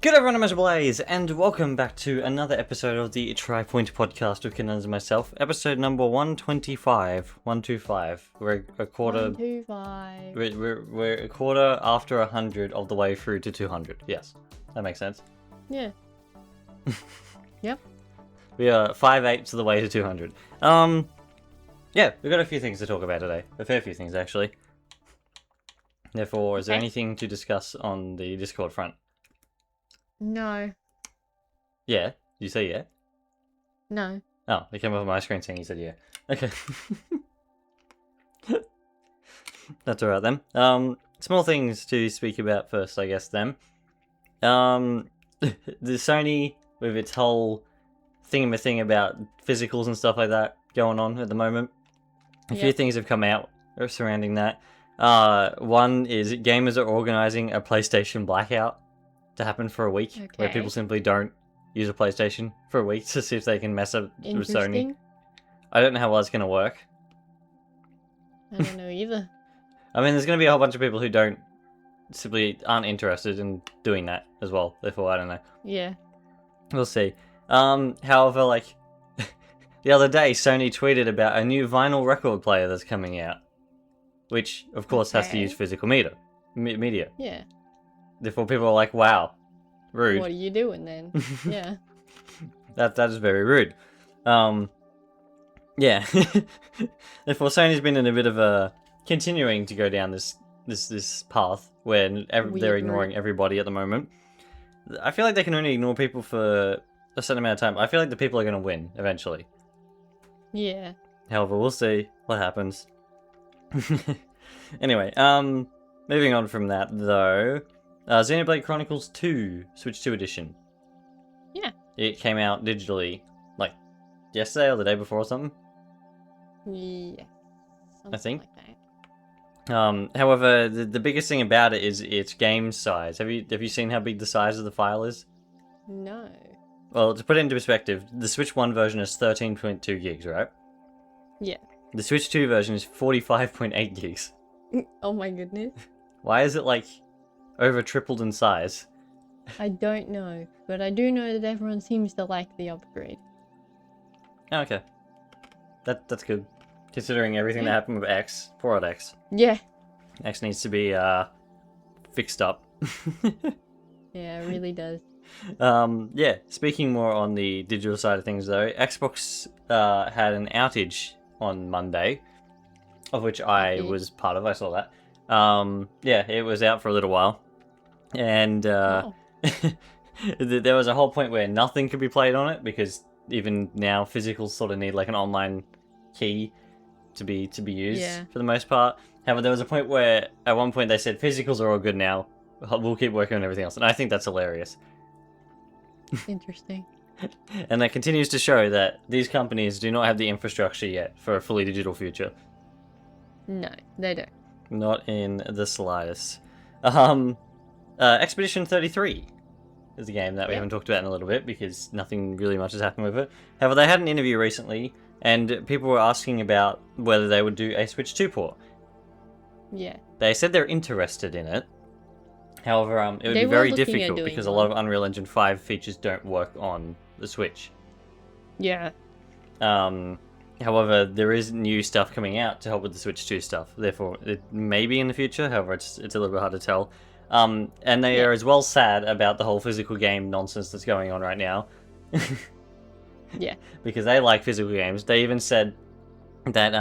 Good everyone, I'm Blaze, and welcome back to another episode of the Tri-Point podcast with Kinunners and myself. Episode number 125. 125. We're a quarter... 125. We're a quarter after 100 of the way through to 200. Yes, that makes sense. Yeah. Yep. We are 5/8 of the way to 200. Yeah, we've got a few things to talk about today. A fair few things, actually. Therefore, is there anything to discuss on the Discord front? No. Yeah? Did you say yeah? No. Oh, it came up on my screen saying you said yeah. Okay. That's alright then. Small things to speak about first, I guess, then. The Sony, with its whole thing about physicals and stuff like that going on at the moment. A few things have come out surrounding that. One is gamers are organising a PlayStation blackout to happen for a week, where people simply don't use a PlayStation for a week to see if they can mess up with Sony. I don't know how well it's going to work. I don't know either. I mean, there's going to be a whole bunch of people who aren't interested in doing that as well. Therefore, I don't know. Yeah. We'll see. However, like, the other day, Sony tweeted about a new vinyl record player that's coming out, which, of course, has to use physical media. Yeah. Therefore, people are like, wow, rude. What are you doing then? Yeah. That is very rude. Yeah. Therefore, Sony's been in a bit of a continuing to go down this path where they're ignoring everybody at the moment. I feel like they can only ignore people for a certain amount of time. I feel like the people are going to win eventually. Yeah. However, we'll see what happens. Anyway, moving on from that though. Xenoblade Chronicles 2, Switch 2 edition. Yeah. It came out digitally, like, yesterday or the day before or something? Yeah. I think. Like that. However, the biggest thing about it is its game size. Have you seen how big the size of the file is? No. Well, to put it into perspective, the Switch 1 version is 13.2 gigs, right? Yeah. The Switch 2 version is 45.8 gigs. Oh my goodness. Why is it, like, over tripled in size? I don't know, but I do know that everyone seems to like the upgrade. Oh, okay. That's good. Considering everything that happened with X. Poor old X. Yeah. X needs to be, fixed up. Yeah, it really does. Yeah, speaking more on the digital side of things though, Xbox had an outage on Monday, of which I was part of. I saw that. Yeah, it was out for a little while. And there was a whole point where nothing could be played on it, because even now physicals sort of need like an online key to be used for the most part. However, there was a point where at one point they said physicals are all good now, we'll keep working on everything else, and I think that's hilarious. Interesting. And that continues to show that these companies do not have the infrastructure yet for a fully digital future. No, they don't. Not in the slightest. Expedition 33 is a game that we haven't talked about in a little bit because nothing really much has happened with it. However, they had an interview recently and people were asking about whether they would do a Switch 2 port. Yeah. They said they're interested in it. However, it would be very difficult because a lot of Unreal Engine 5 features don't work on the Switch. Yeah. However, there is new stuff coming out to help with the Switch 2 stuff. Therefore, it may be in the future. However, it's a little bit hard to tell. And they are as well sad about the whole physical game nonsense that's going on right now. Yeah. Because they like physical games. They even said that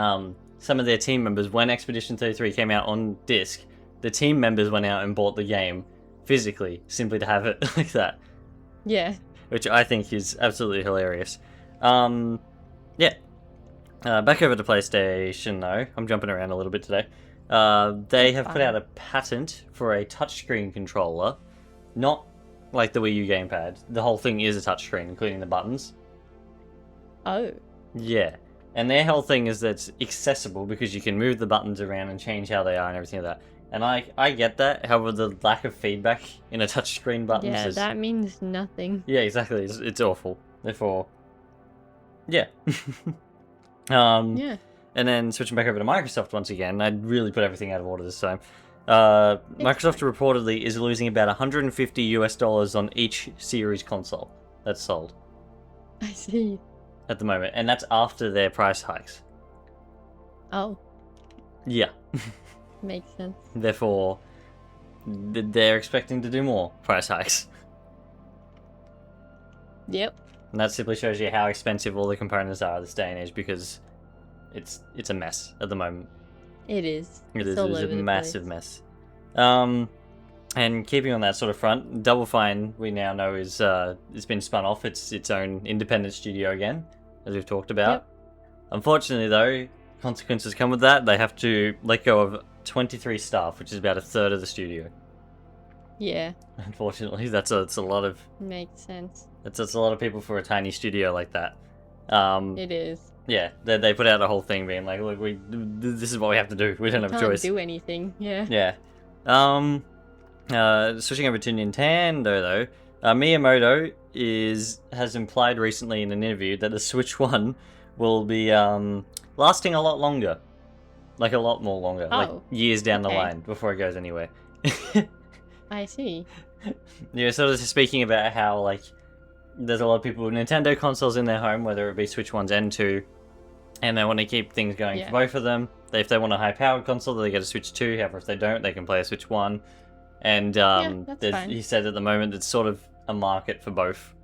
some of their team members, when Expedition 33 came out on disc, the team members went out and bought the game physically, simply to have it like that. Yeah. Which I think is absolutely hilarious. Yeah. Back over to PlayStation, though. I'm jumping around a little bit today. They have put out a patent for a touchscreen controller. Not like the Wii U gamepad. The whole thing is a touchscreen, including the buttons. Oh. Yeah. And their whole thing is that it's accessible because you can move the buttons around and change how they are and everything like that. And I get that. However, the lack of feedback in a touchscreen button is... that means nothing. Yeah, exactly. It's awful. Therefore... Yeah. Yeah. And then switching back over to Microsoft once again, I'd really put everything out of order this time. Microsoft reportedly is losing about $150 on each series console that's sold I see. at the moment, and that's after their price hikes. Oh, Yeah. makes sense. Therefore, they're expecting to do more price hikes. Yep. And that simply shows you how expensive all the components are this day and age, because it's a mess at the moment. It is. It's all a over the massive place. mess. And keeping on that sort of front, Double Fine, we now know, is it's been spun off. It's its own independent studio again, as we've talked about. Yep. Unfortunately, though, consequences come with that. They have to let go of 23 staff, which is about a third of the studio. Yeah. Unfortunately, that's a lot of Makes sense. that's a lot of people for a tiny studio like that. It is. Yeah, they put out a whole thing being like, look, this is what we have to do. We don't have a Can't choice. do anything. Yeah. Yeah. Switching over to Nintendo though, Miyamoto has implied recently in an interview that the Switch 1 will be lasting a lot longer, like a lot more longer, like years down the line before it goes anywhere. I see. Yeah, sort of speaking about how like there's a lot of people with Nintendo consoles in their home, whether it be Switch 1s and 2, and they want to keep things going for both of them. If they want a high-powered console, they get a Switch 2. However, if they don't, they can play a Switch 1. And he said at the moment it's sort of a market for both.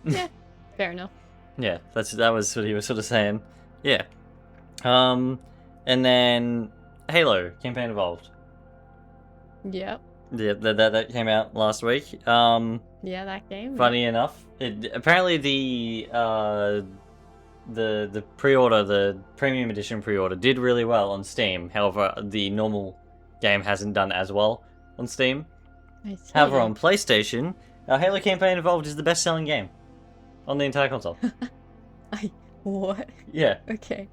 Yeah, fair enough. Yeah, that was what he was sort of saying. Yeah. And then Halo Campaign Evolved. Yep. Yeah, that came out last week. Yeah, that game. Funny enough, apparently the pre-order, the premium edition pre-order, did really well on Steam. However, the normal game hasn't done as well on Steam. I see. However, on PlayStation, Halo Campaign Evolved is the best-selling game on the entire console. What? Yeah. Okay.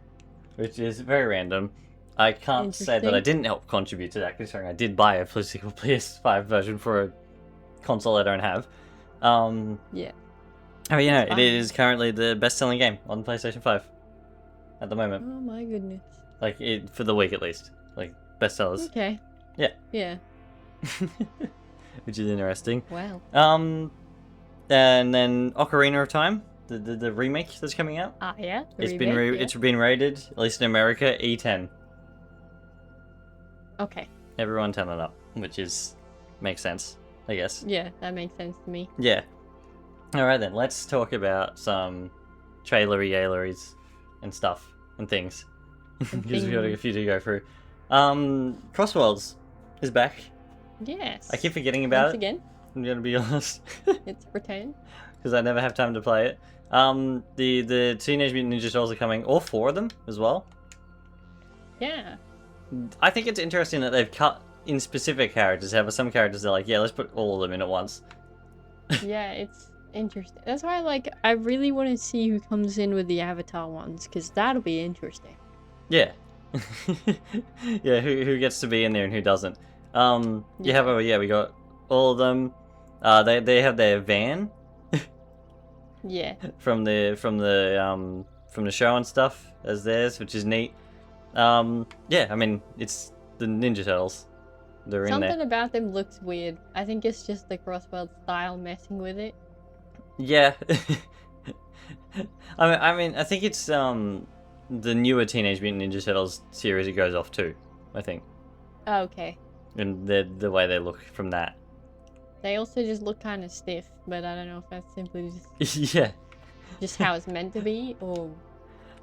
Which is very random. I can't say that I didn't help contribute to that, considering I did buy a physical PS5 version for a console I don't have. Yeah. I mean, it is currently the best-selling game on PlayStation 5 at the moment. Oh my goodness. Like, for the week at least. Like, bestsellers. Okay. Yeah. Yeah. Which is interesting. Wow. And then Ocarina of Time, the remake that's coming out. Yeah. It's been rated, at least in America, E10. Okay. Everyone 10 and up, which makes sense, I guess. Yeah, that makes sense to me. Yeah. Alright then, let's talk about some trailery-yaleries and stuff and things. Because we've got a few to go through. CrossWorlds is back. Yes. I keep forgetting about Once again. I'm gonna be honest. It's pretend. Because I never have time to play it. The Teenage Mutant Ninja Turtles are coming, all 4 of them as well. Yeah. I think it's interesting that they've cut in specific characters. However, some characters are like, yeah, let's put all of them in at once. Yeah, it's interesting. That's why, I really want to see who comes in with the Avatar ones, because that'll be interesting. Yeah. Yeah, who gets to be in there and who doesn't. We got all of them. They have their van. Yeah. From the show and stuff as theirs, which is neat. Yeah, I mean, it's the Ninja Turtles. They're in there. Something about them looks weird. I think it's just the CrossWorlds style messing with it. Yeah. I mean, I think it's the newer Teenage Mutant Ninja Turtles series it goes off to, I think. Oh, okay. And the way they look from that. They also just look kind of stiff, but I don't know if that's simply Yeah. just how it's meant to be, or...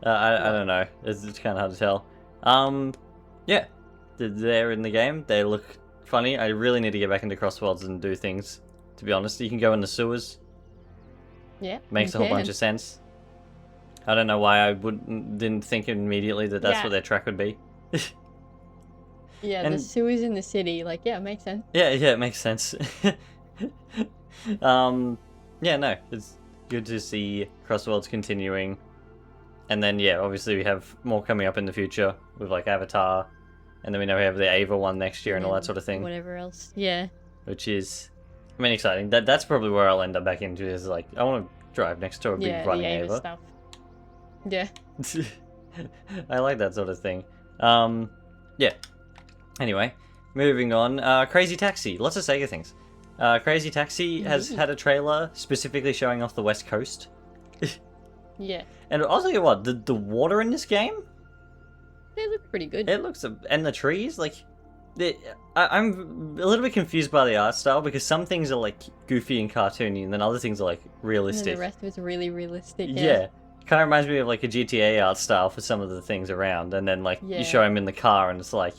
I don't know. It's kind of hard to tell. Yeah. They're in the game. They look funny. I really need to get back into CrossWorlds and do things, to be honest. You can go in the sewers. Yeah. Makes a whole bunch of sense. I don't know why I didn't think immediately that that's what their track would be. Yeah, the sewers in the city, it makes sense. Yeah, it makes sense. Yeah, no, it's good to see CrossWorlds continuing. And then, yeah, obviously we have more coming up in the future with, Avatar. And then we know we have the Ava one next year and all that sort of thing. Whatever else, yeah. Which is, exciting. That's probably where I'll end up back into is, I want to drive next to a big running the Ava. Stuff. Yeah. I like that sort of thing. Yeah. Anyway, moving on. Crazy Taxi. Lots of Sega things. Crazy Taxi has had a trailer specifically showing off the West Coast. Yeah. And I'll tell you what, the water in this game, They look pretty good. it looks, and the trees, like, I'm a little bit confused by the art style because some things are like goofy and cartoony, and then other things are like And realistic. then the rest of it's really realistic. Yeah. Kind of reminds me of like a GTA art style for some of the things around, and then like Yeah. you show him in the car, and it's like,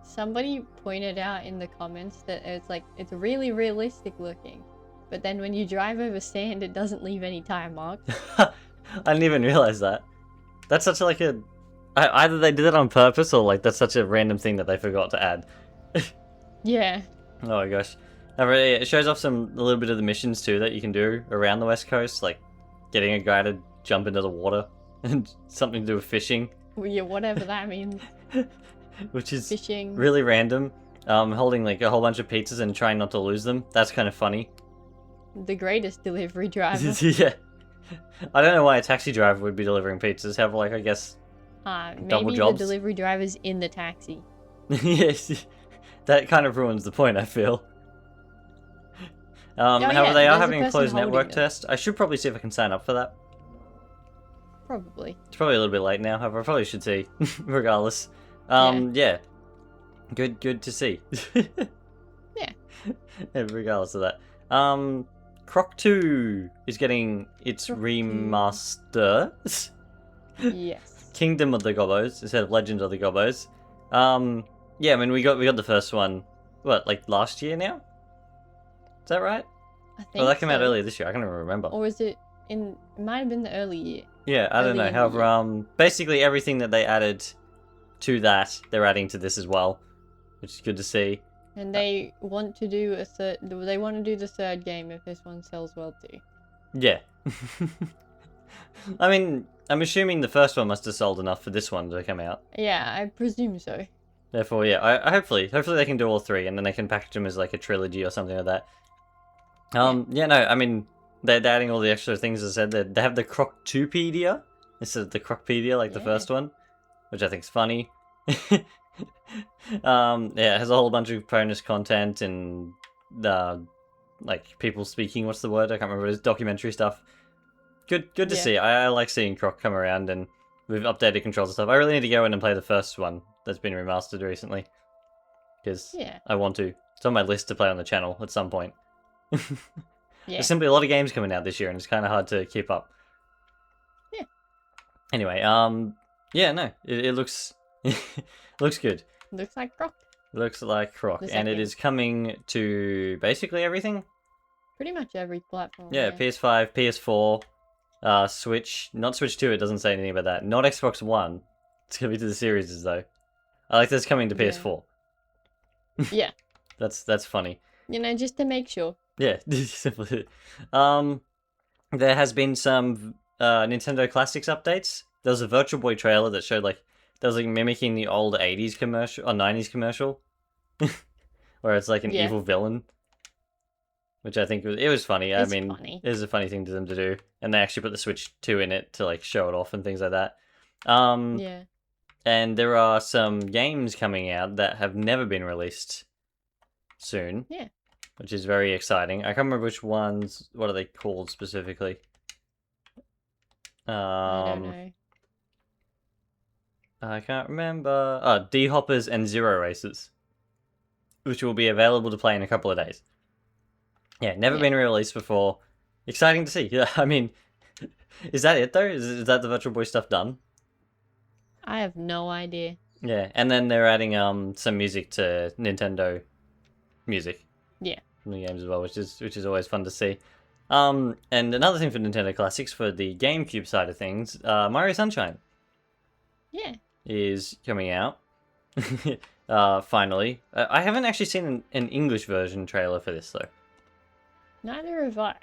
Somebody pointed out in the comments that it's really realistic looking, but then when you drive over sand, it doesn't leave any tire marks. I didn't even realize that. That's such like a, either they did it on purpose or like that's such a random thing that they forgot to add. Yeah. Oh my gosh. It shows off a little bit of the missions too that you can do around the West Coast, like getting a guy to jump into the water and something to do with fishing. Well, yeah, whatever that means. Which is Fishing. really random. Holding like a whole bunch of pizzas and trying not to lose them. That's kind of funny. The greatest delivery driver. Yeah. I don't know why a taxi driver would be delivering pizzas. However, like, I guess double Maybe jobs. the delivery driver's in the taxi. Yes, that kind of ruins the point, I feel. However, yeah, they are there's a having a person closed holding network it. test. I should probably see if I can sign up for that. Probably. It's probably a little bit late now, however, I probably should see, regardless. Yeah. Good to see. Yeah. Regardless of that. Croc 2 is getting its Croc 2. remaster. Yes. Kingdom of the Gobbos instead of Legend of the Gobbos. Yeah, I mean we got the first one, what, like last year now? Is that right? I think Well, that came out so. earlier this year. I can't even remember. Or was it in? It might have been the early year. Yeah, I don't early know. in the However, basically everything that they added to that, they're adding to this as well, which is good to see. And they want to do a third. They want to do the third game if this one sells well too. Yeah. I mean, I'm assuming the first one must have sold enough for this one to come out. Yeah, I presume so. Therefore, yeah, I hopefully they can do all three, and then they can package them as like a trilogy or something like that. Yeah, no, I mean, they're adding all the extra things. As I said, they have the Croctopedia instead of the Crocpedia like the Yeah. first one, which I think is funny. Yeah, it has a whole bunch of bonus content and like people speaking. What's the word? I can't remember. It's documentary stuff. Good to Yeah. see. I like seeing Croc come around, and with updated controls and stuff. I really need to go in and play the first one that's been remastered recently, because Yeah. I want to. It's on my list to play on the channel at some point. Yeah. There's simply a lot of games coming out this year, and it's kind of hard to keep up. Yeah. Anyway, yeah, no, it looks looks good. Looks like Croc. Looks like Croc, The and it second. is coming to basically everything. Pretty much every platform. Yeah, PS5, PS4, Switch. Not Switch 2. It doesn't say anything about that. Not Xbox One. It's gonna be to the series though. I like that it's coming to Yeah. PS4. Yeah. That's funny. You know, just to make sure. Yeah, simply. There has been some Nintendo Classics updates. There was a Virtual Boy trailer that showed that was mimicking the old 80s commercial or 90s commercial, where it's like an Yeah. evil villain, which I think was funny. I It's mean, funny. it was a funny thing to them to do, and they actually put the Switch 2 in it to show it off and things like that. Yeah. And there are some games coming out that have never been released soon. Yeah. Which is very exciting. I can't remember which ones. What are they called specifically? I don't know. I can't remember. D-Hoppers and Zero Races, which will be available to play in a couple of days. Yeah, never Yeah. been released before. Exciting to see. Yeah, I mean, is that it though? Is that the Virtual Boy stuff done? I have no idea. Yeah, and then they're adding some music to Nintendo music. Yeah. From the games as well, which is always fun to see. And another thing for Nintendo Classics for the GameCube side of things, Mario Sunshine Yeah. is coming out. Finally. I haven't actually seen an English version trailer for this though. Neither have I.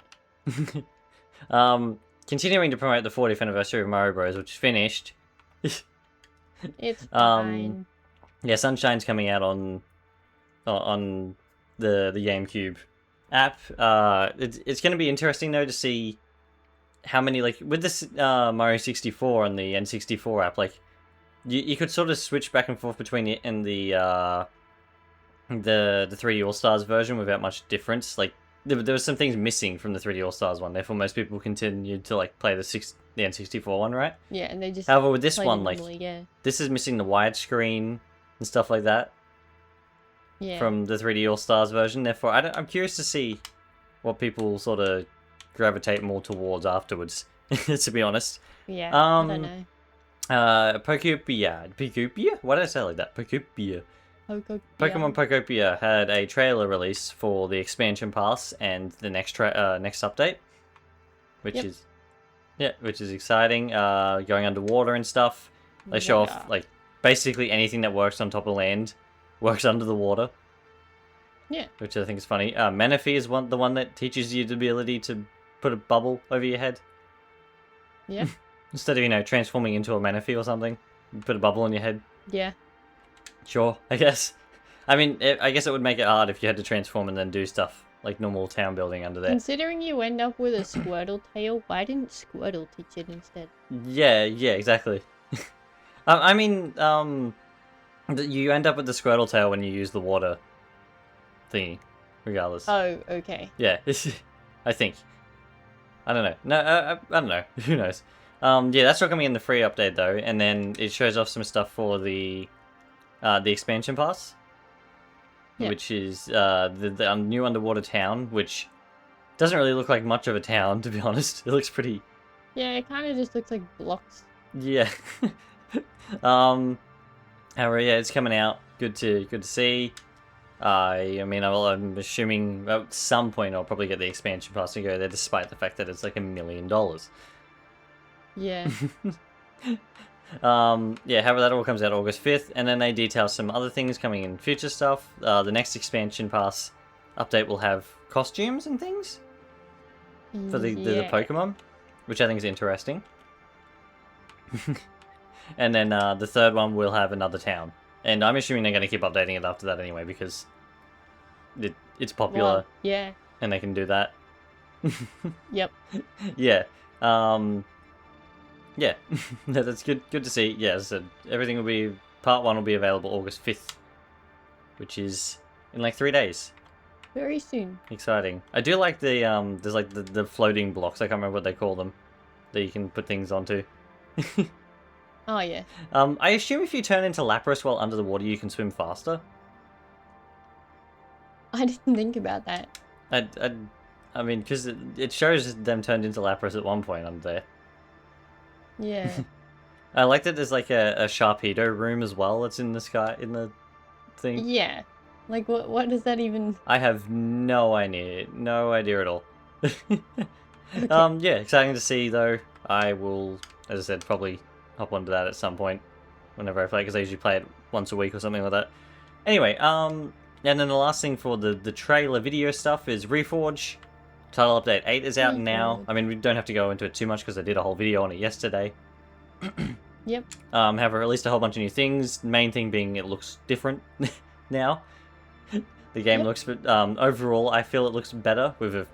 Continuing to promote the 40th anniversary of Mario Bros, which is finished. It's fine. Yeah, Sunshine's coming out on the GameCube app. It's going to be interesting though to see how many with this Mario 64 and the N64 app. You could sort of switch back and forth between it and the the 3D All Stars version without much difference. Like there was some things missing from the 3D All Stars one. Therefore, most people continued to like play the N64 one, right? Yeah, and they just. However, with this played one, it like normally, yeah. this is missing the widescreen and stuff like that Yeah. from the 3D All Stars version. Therefore, I'm curious to see what people sort of gravitate more towards afterwards. To be honest. Yeah. I don't know. Pokopia? Why did I say it like that? Pokopia. Pokemon Pokopia had a trailer release for the expansion pass and the next update, which is exciting. Going underwater and stuff. They show off like basically anything that works on top of land works under the water. Yeah. Which I think is funny. Manaphy is the one that teaches you the ability to put a bubble over your head. Yeah. Instead of, transforming into a Manaphy or something, you put a bubble on your head. Yeah. Sure, I guess. I mean, I guess it would make it hard if you had to transform and then do stuff like normal town building under there. Considering you end up with a Squirtle tail, why didn't Squirtle teach it instead? Yeah, exactly. I mean, you end up with the Squirtle tail when you use the water thingy, regardless. Oh, okay. Yeah, I think. I don't know. No, I don't know. Who knows? Yeah, that's not coming in the free update though, and then it shows off some stuff for the expansion pass, which is the new underwater town, which doesn't really look like much of a town, to be honest. It looks pretty. Yeah, it kind of just looks like blocks. Yeah. However, yeah, it's coming out. Good to see. I mean, I'm assuming at some point I'll probably get the expansion pass and go there, despite the fact that it's like $1 million. Yeah. Yeah, however, that all comes out August 5th, and then they detail some other things coming in future stuff. The next expansion pass update will have costumes and things for the Pokemon, which I think is interesting. And then the third one will have another town. And I'm assuming they're going to keep updating it after that anyway, because it's popular. Well, yeah. And they can do that. Yep. Yeah. Yeah. That's good to see. Yeah, so everything will be... Part 1 will be available August 5th. Which is in like 3 days. Very soon. Exciting. I do like the, there's like the floating blocks. I can't remember what they call them. That you can put things onto. Oh, yeah. I assume if you turn into Lapras while under the water, you can swim faster. I didn't think about that. I mean, because it shows them turned into Lapras at one point under there. Yeah. I like that there's like a Sharpedo room as well that's in the sky, in the thing. Yeah. Like, what does that even... I have no idea. No idea at all. Okay. Yeah, exciting to see though. I will, as I said, probably hop onto that at some point whenever I play, because I usually play it once a week or something like that. Anyway, and then the last thing for the trailer video stuff is Reforge. Title Update 8 is out now. I mean, we don't have to go into it too much because I did a whole video on it yesterday. Yep. Have released a whole bunch of new things. Main thing being it looks different now. The game looks, but overall, I feel it looks better with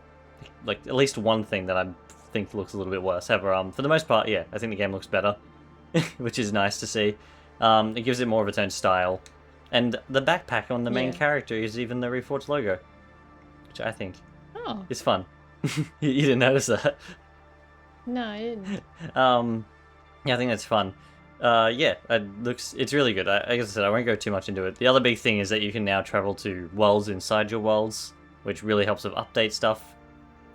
at least one thing that I think looks a little bit worse. However, for the most part, yeah, I think the game looks better, which is nice to see. It gives it more of its own style, and the backpack on the main character is even the Reforged logo, which I think is fun. You didn't notice that? No, I didn't. Yeah, I think that's fun. Yeah, it's really good. Like I said, I won't go too much into it. The other big thing is that you can now travel to worlds inside your worlds, which really helps with update stuff,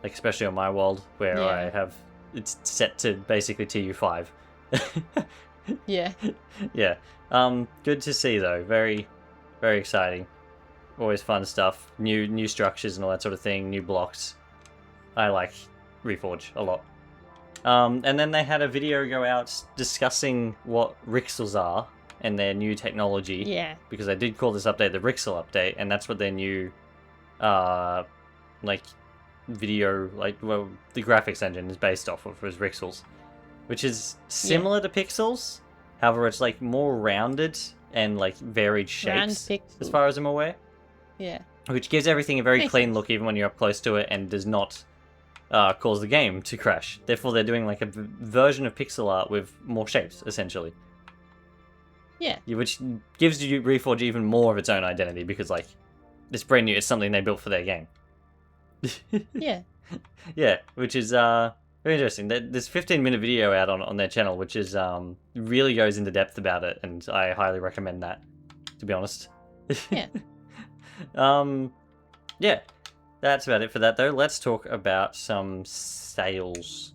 like especially on my world, where I have it's set to basically TU5. Yeah. Yeah. Good to see though. Very, very exciting. Always fun stuff. New structures and all that sort of thing. New blocks. I like Reforge a lot. And then they had a video go out discussing what Rixels are and their new technology. Yeah. Because they did call this update the Rixel update, and that's what their new, video, the graphics engine is based off of, was Rixels. Which is similar to Pixels, however it's like more rounded and like varied shapes, as far as I'm aware. Yeah. Which gives everything a very clean look even when you're up close to it, and does not cause the game to crash. Therefore, they're doing like a version of pixel art with more shapes, essentially. Yeah. Which gives you Reforge even more of its own identity, because like it's brand new. It's something they built for their game. Yeah. Yeah, which is very interesting. There's a 15-minute video out on their channel, which is really goes into depth about it, and I highly recommend that, to be honest. Yeah. Yeah, that's about it for that, though. Let's talk about some sales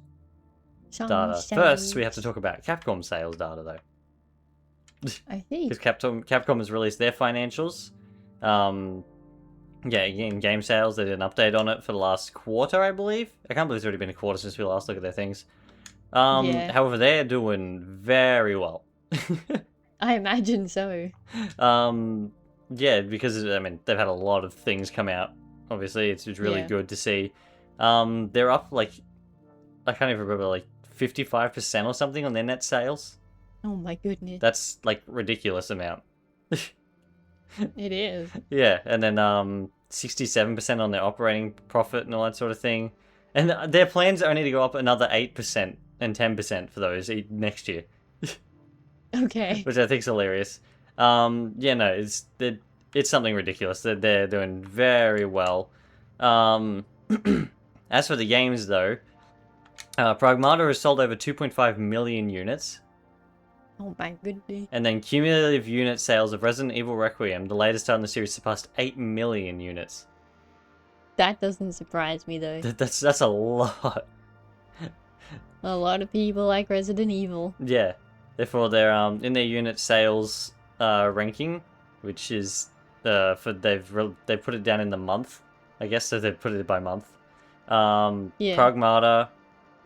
data. First, we have to talk about Capcom sales data, though. I see. Because Capcom has released their financials. Yeah, in game sales, they did an update on it for the last quarter, I believe. I can't believe it's already been a quarter since we last looked at their things. Yeah. However, they're doing very well. I imagine so. Yeah, because, I mean, they've had a lot of things come out. Obviously, it's really Yeah. good to see. They're up, like, I can't even remember, like, 55% or something on their net sales. Oh my goodness. That's, like, ridiculous amount. It is. Yeah, and then 67% on their operating profit and all that sort of thing. And their plans are only to go up another 8% and 10% for those next year, Okay. which I think is hilarious. Yeah, no, it's something ridiculous. They're doing very well. As for the games, though, Pragmata has sold over 2.5 million units. Oh my goodness. And then cumulative unit sales of Resident Evil Requiem, the latest title in the series, surpassed 8 million units. That doesn't surprise me though. That's a lot. A lot of people like Resident Evil. Yeah. Therefore, they're in their unit sales ranking, which is they put it down in the month, I guess. So they put it by month. Yeah. Pragmata,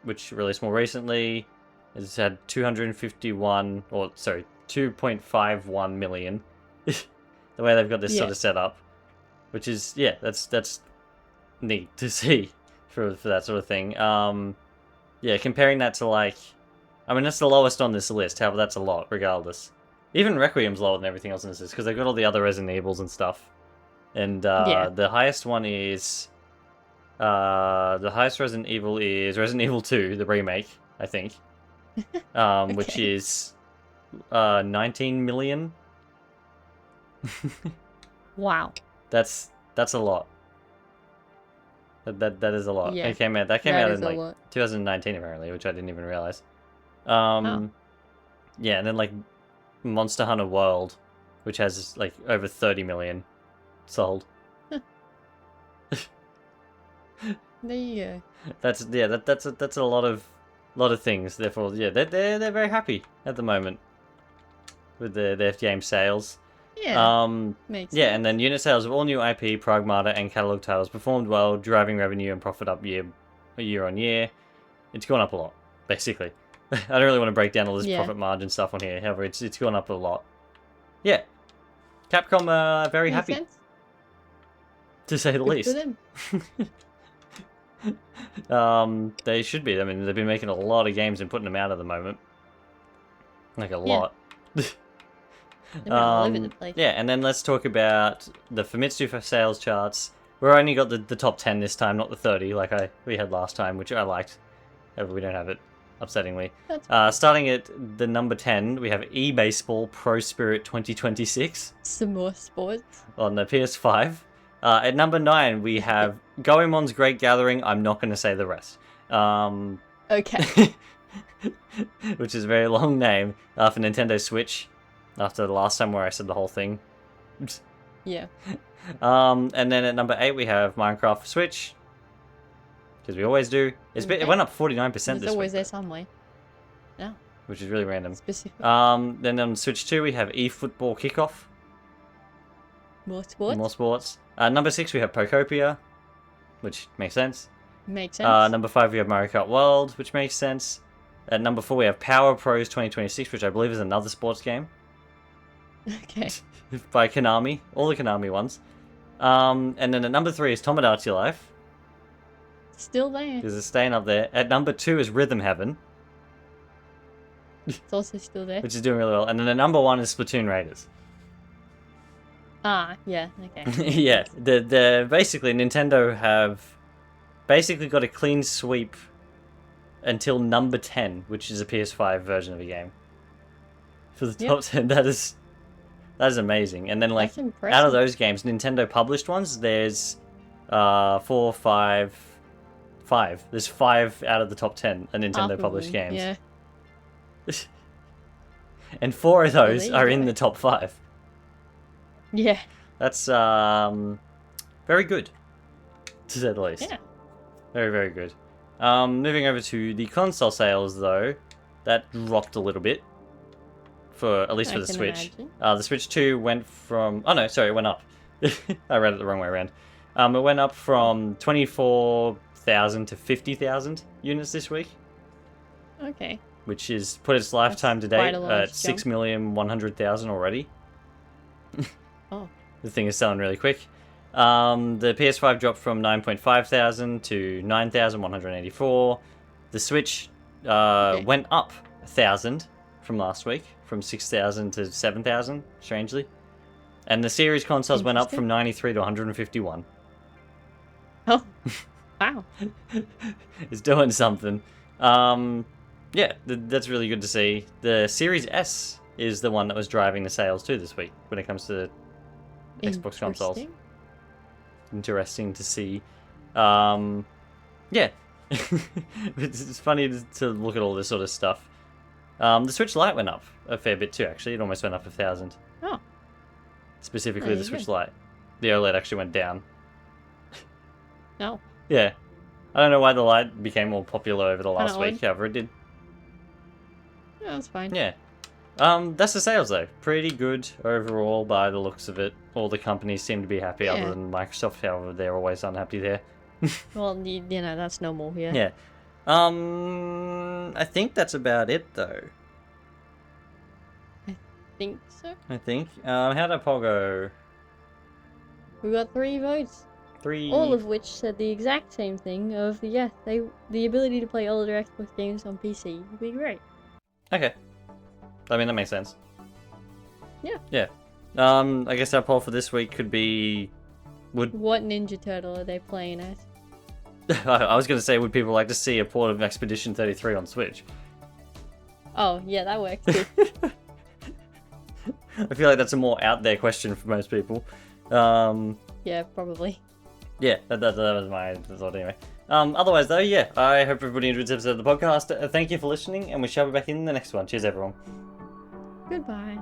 which released more recently, has had 2.51 million. The way they've got this sort of set up, which is that's neat to see for that sort of thing. Yeah, comparing that to, like, I mean, that's the lowest on this list. However, that's a lot regardless. Even Requiem's lower than everything else in this list because they've got all the other Resident Evils and stuff. And the highest one is the highest Resident Evil is Resident Evil 2, the remake, I think. Which is 19 million. Wow. That's a lot. That is a lot. Yeah, That came out in, like, lot. 2019 apparently, which I didn't even realize. Oh. Yeah, and then, like, Monster Hunter World, which has, like, over 30 million sold. There you go. That's a lot of things. Therefore, yeah, they're very happy at the moment with their game sales. Yeah. Makes Yeah, sense. and then unit sales of all new IP, Pragmata, and catalog titles performed well, driving revenue and profit up year on year. It's gone up a lot, basically. I don't really want to break down all this profit margin stuff on here. However, it's gone up a lot. Yeah, Capcom are very Makes happy, sense. to say the Good least. for them. They should be. I mean, they've been making a lot of games and putting them out at the moment. Like, a lot. They're all over the place. Yeah, and then let's talk about the Famitsu for sales charts. We've only got the top 10 this time, not the 30 like we had last time, which I liked. However, we don't have it, upsettingly. Starting at the number 10, we have eBaseball Pro Spirit 2026. Some more sports. On the PS5. At number 9, we have Goemon's Great Gathering. I'm not going to say the rest. Okay. Which is a very long name for Nintendo Switch. After the last time where I said the whole thing. Yeah. And then at number 8 we have Minecraft for Switch. Because we always do. It went up 49% this week. It's always there somewhere. No. Which is really random. Specific. Then on Switch 2 we have eFootball Kickoff. More sports. More sports. Number 6 we have Pokopia. Which makes sense. Makes sense. Number 5 we have Mario Kart World. Which makes sense. At number 4 we have Power Pros 2026. Which I believe is another sports game. Okay. By Konami. All the Konami ones. And then at number 3 is Tomodachi Life. Still there. Because it's staying up there. At number 2 is Rhythm Heaven. It's also still there. Which is doing really well. And then at number 1 is Splatoon Raiders. Ah, yeah, okay. Yeah. Basically, Nintendo have basically got a clean sweep until number 10, which is a PS5 version of a game. For the top 10, that is That is amazing. And then, like, That's impressive. out of those games, Nintendo published ones, there's 4, 5. There's 5 out of the top 10 are Nintendo published games. Yeah. And 4 of those there you are go. in the top 5. Yeah. That's very good, to say the least. Yeah. Very, very good. Moving over to the console sales, though, that dropped a little bit. At least for the can Switch. imagine. The Switch 2 went from... Oh, no, sorry, it went up. I read it the wrong way around. It went up from 24,000 to 50,000 units this week, Okay. which is put its lifetime to date quite a large at 6,100,000 already. Oh. The thing is selling really quick. The PS5 dropped from 9.5 thousand to 9,184. The Switch went up 1,000 from last week, from 6,000 to 7,000, strangely. And the series consoles went up from 93 to 151. Oh. Wow. It's doing something. Yeah, that's really good to see. The Series S is the one that was driving the sales too this week when it comes to Xbox consoles. Interesting to see. Yeah. It's funny to look at all this sort of stuff. The Switch Lite went up a fair bit too, actually. It almost went up 1,000. Oh. Specifically There the you Switch go. Lite. The OLED actually went down. No. Yeah. I don't know why the Lite became more popular over the last Kinda week, however it did. Yeah, that's fine. Yeah. That's the sales though. Pretty good overall by the looks of it. All the companies seem to be happy Yeah. other than Microsoft, however they're always unhappy there. Well, you know, that's normal here. Yeah. I think that's about it though. Think so? I think. How did that poll go? We got 3 votes. 3. All of which said the exact same thing of the ability to play older Xbox games on PC would be great. Okay. I mean, that makes sense. Yeah. Yeah. I guess our poll for this week could be... What Ninja Turtle are they playing as? I was going to say, would people like to see a port of Expedition 33 on Switch? Oh, yeah, that works too. I feel like that's a more out there question for most people. Yeah, probably. Yeah, that was my thought anyway. Otherwise, though, yeah, I hope everybody enjoyed this episode of the podcast. Thank you for listening, and we shall be back in the next one. Cheers, everyone. Goodbye.